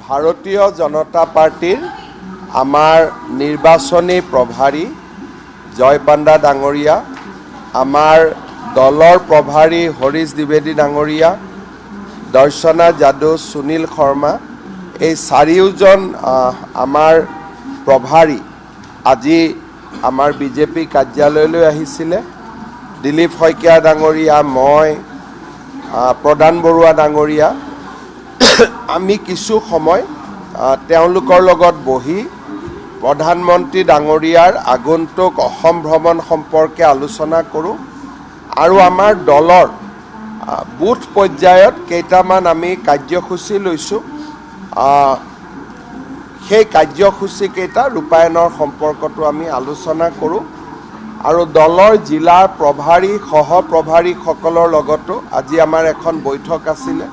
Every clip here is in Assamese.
ভাৰতীয় জনতা পাৰ্টিৰ আমাৰ নিৰ্বাচনী প্ৰভাৰী জয় পাণ্ডা ডাঙৰীয়া, আমাৰ দলৰ প্ৰভাৰী হৰিশ দ্বিবেদী ডাঙৰীয়া, দৰ্শনা যাদৱ, সুনীল শৰ্মা, এই চাৰিওজন আমাৰ প্ৰভাৰী আজি আমাৰ বিজেপি কাৰ্যালয়লৈ আহিছিলে। দিলীপ শইকীয়া ডাঙৰীয়া, মই, প্ৰধান বৰুৱা ডাঙৰীয়া, আমি কিছু সময় তেওঁলোকৰ লগত বহি প্ৰধানমন্ত্ৰী ডাঙৰীয়াৰ আগন্তুক অসম ভ্ৰমণ সম্পৰ্কে আলোচনা কৰোঁ আৰু আমাৰ দলৰ বুথ পৰ্যায়ত কেইটামান আমি কাৰ্যসূচী লৈছোঁ, সেই কাৰ্যসূচীকেইটা ৰূপায়ণৰ সম্পৰ্কতো আমি আলোচনা কৰোঁ আৰু দলৰ জিলাৰ প্ৰভাৰী সহপ্ৰভাৰীসকলৰ লগতো আজি আমাৰ এখন বৈঠক আছিলে,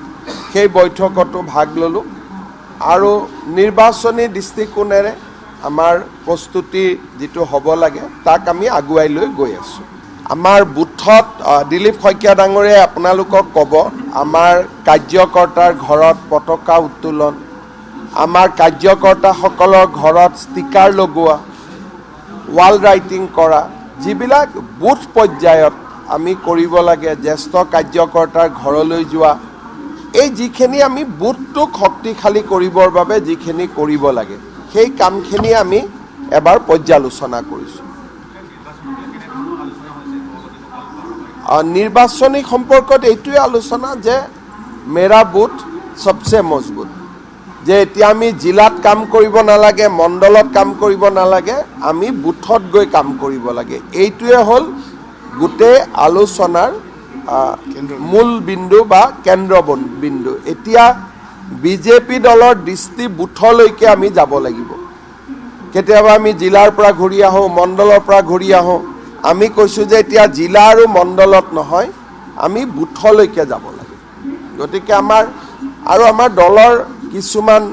সেই বৈঠকতো ভাগ ল'লোঁ আৰু নিৰ্বাচনী দৃষ্টিকোণেৰে আমাৰ প্ৰস্তুতি যিটো হ'ব লাগে তাক আমি আগুৱাই লৈ গৈ আছোঁ। আমাৰ বুথত দিলীপ শইকীয়া ডাঙৰীয়াই আপোনালোকক ক'ব, আমাৰ কাৰ্যকৰ্তাৰ ঘৰত পতাকা উত্তোলন, আমাৰ কাৰ্যকৰ্তাসকলৰ ঘৰত ষ্টিকাৰ লগোৱা, ৱাল ৰাইটিং কৰা, যিবিলাক বুথ পৰ্যায়ত আমি কৰিব লাগে, জ্যেষ্ঠ কাৰ্যকৰ্তাৰ ঘৰলৈ যোৱা, এই যিখিনি আমি বুথটোক শক্তিশালী কৰিবৰ বাবে যিখিনি কৰিব লাগে সেই কামখিনি আমি এবাৰ পৰ্যালোচনা কৰিছোঁ। নিৰ্বাচনী সম্পৰ্কত এইটোৱে আলোচনা যে মেৰা বুথ সবচে মজবুত, যে এতিয়া আমি জিলাত কাম কৰিব নালাগে, মণ্ডলত কাম কৰিব নালাগে, আমি বুথত গৈ কাম কৰিব লাগে। এইটোৱে হ'ল গোটেই আলোচনাৰ মূল বিন্দু বা কেন্দ্ৰ বিন্দু। এতিয়া বিজেপি দলৰ দৃষ্টি বুথলৈকে আমি যাব লাগিব। কেতিয়াবা আমি জিলাৰ পৰা ঘূৰি আহোঁ, মণ্ডলৰ পৰা ঘূৰি আহোঁ, আমি কৈছোঁ যে এতিয়া জিলা আৰু মণ্ডলত নহয়, আমি বুথলৈকে যাব লাগে। গতিকে আমাৰ দলৰ কিছুমান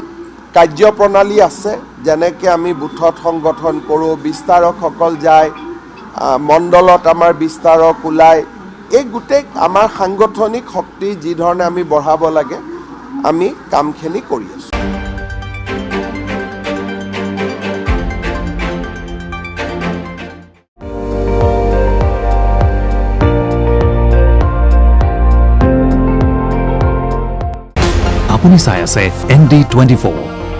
কাৰ্যপ্ৰণালী আছে, যেনেকৈ আমি বুথত সংগঠন কৰোঁ, বিস্তাৰকসকল যায়, মণ্ডলত আমাৰ বিস্তাৰক ওলায়, এই গোটেই আমাৰ সাংগঠনিক শক্তি যি ধৰণে আমি বঢ়াব লাগে আমি কামখিনি কৰি আছোঁ। আপুনি চাই আছে ND24,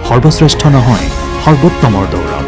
সৰ্বশ্ৰেষ্ঠ নহয় সৰ্বোত্তমৰ দৌৰা।